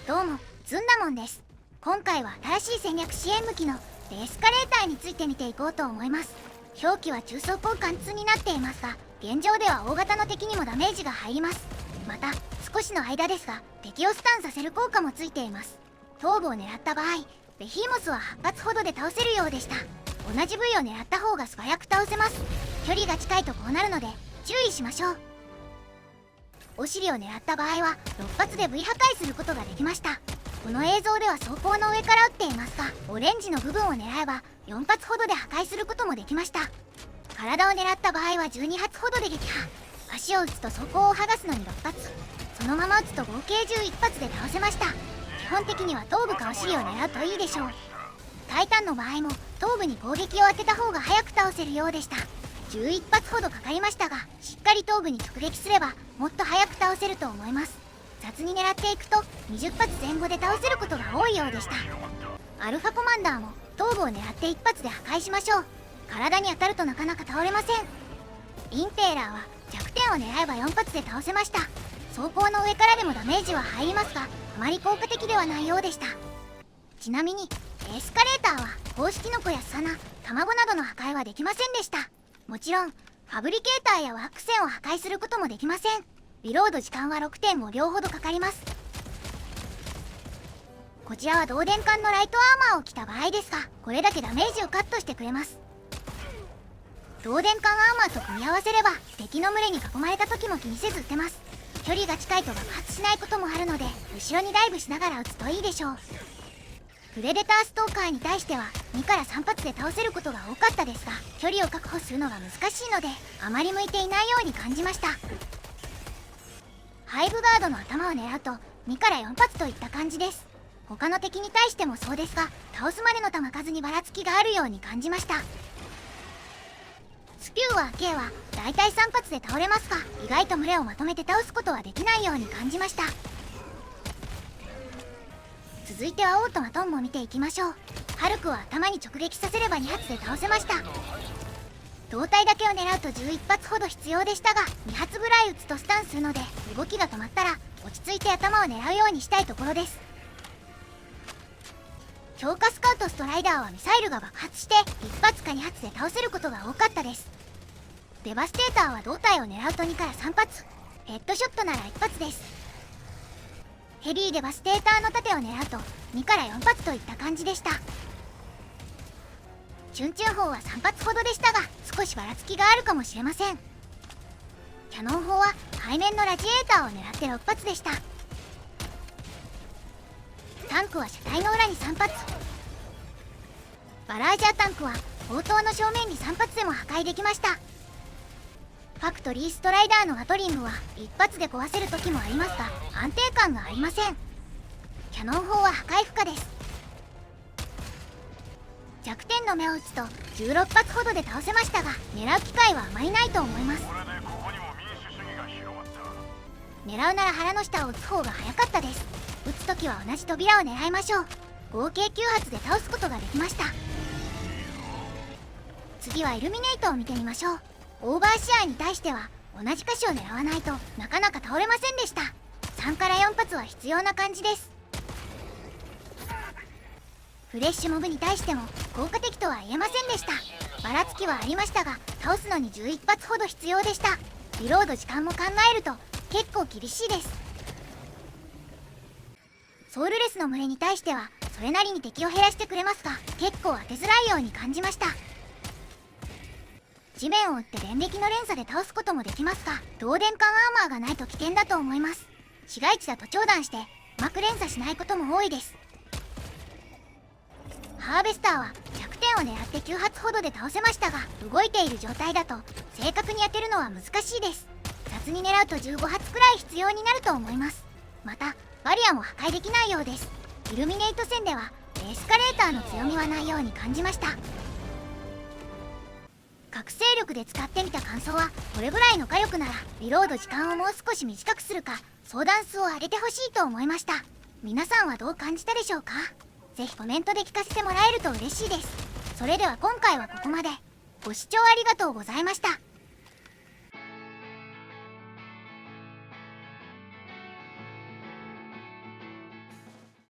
どうも、ずんだもんです。今回は新しい戦略支援武器のエスカレーターについて見ていこうと思います。表記は中装甲貫通になっていますが、現状では大型の敵にもダメージが入ります。また、少しの間ですが、敵をスタンさせる効果もついています。頭部を狙った場合、ベヒーモスは8発ほどで倒せるようでした。同じ部位を狙った方が素早く倒せます。距離が近いとこうなるので、注意しましょう。お尻を狙った場合は6発で V 破壊することができました。この映像では装甲の上から撃っていますが、オレンジの部分を狙えば4発ほどで破壊することもできました。体を狙った場合は12発ほどで撃破。足を撃つと装甲を剥がすのに6発、そのまま撃つと合計11発で倒せました。基本的には頭部かお尻を狙うといいでしょう。タイタンの場合も頭部に攻撃を当てた方が早く倒せるようでした。11発ほどかかりましたが、しっかり頭部に直撃すればもっと早く倒せると思います。雑に狙っていくと20発前後で倒せることが多いようでした。アルファコマンダーも頭部を狙って1発で破壊しましょう。体に当たるとなかなか倒れません。インペーラーは弱点を狙えば4発で倒せました。装甲の上からでもダメージは入りますが、あまり効果的ではないようでした。ちなみにエスカレーターは公式の子や砂、卵などの破壊はできませんでした。もちろんファブリケーターやワーク線を破壊することもできません。リロード時間は 6.5 秒ほどかかります。こちらは導電管のライトアーマーを着た場合ですが、これだけダメージをカットしてくれます。導電管アーマーと組み合わせれば敵の群れに囲まれた時も気にせず撃てます。距離が近いと爆発しないこともあるので、後ろにダイブしながら撃つといいでしょう。プレデターストーカーに対しては2から3発で倒せることが多かったですが、距離を確保するのが難しいのであまり向いていないように感じました。ハイブガードの頭を狙うと2から4発といった感じです。他の敵に対してもそうですが、倒すまでの弾数にばらつきがあるように感じました。スピューワー K はだいたい3発で倒れますが、意外と群れをまとめて倒すことはできないように感じました。続いてはオートマトンも見ていきましょう。ハルクは頭に直撃させれば2発で倒せました。胴体だけを狙うと11発ほど必要でしたが、2発ぐらい撃つとスタンするので、動きが止まったら落ち着いて頭を狙うようにしたいところです。強化スカウトストライダーはミサイルが爆発して1発か2発で倒せることが多かったです。デバステーターは胴体を狙うと2から3発、ヘッドショットなら1発です。ヘビーデバステーターの盾を狙うと2から4発といった感じでした。チュンチュン砲は3発ほどでしたが、少しばらつきがあるかもしれません。キャノン砲は背面のラジエーターを狙って6発でした。タンクは車体の裏に3発。バラージャータンクは砲塔の正面に3発でも破壊できました。ファクトリーストライダーのガトリングは一発で壊せる時もありますが、安定感がありません。キャノン砲は破壊不可です。弱点の目を打つと16発ほどで倒せましたが、狙う機会はあまりないと思います。狙うなら腹の下を撃つ方が早かったです。撃つ時は同じ扉を狙いましょう。合計9発で倒すことができました。次はイルミネートを見てみましょう。オーバーシアーに対しては同じ箇所を狙わないとなかなか倒れませんでした。3から4発は必要な感じです。フレッシュモブに対しても効果的とは言えませんでした。ばらつきはありましたが、倒すのに11発ほど必要でした。リロード時間も考えると結構厳しいです。ソウルレスの群れに対してはそれなりに敵を減らしてくれますが、結構当てづらいように感じました。地面を打って電撃の連鎖で倒すこともできますが、導電管アーマーがないと危険だと思います。市街地だと長弾してうまく連鎖しないことも多いです。ハーベスターは弱点を狙って9発ほどで倒せましたが、動いている状態だと正確に当てるのは難しいです。雑に狙うと15発くらい必要になると思います。またバリアも破壊できないようです。イルミネート戦ではエスカレーターの強みはないように感じました。覚醒力で使ってみた感想は、これぐらいの火力ならリロード時間をもう少し短くするか相談数を上げてほしいと思いました。皆さんはどう感じたでしょうか。ぜひコメントで聞かせてもらえると嬉しいです。それでは今回はここまで。ご視聴ありがとうございました。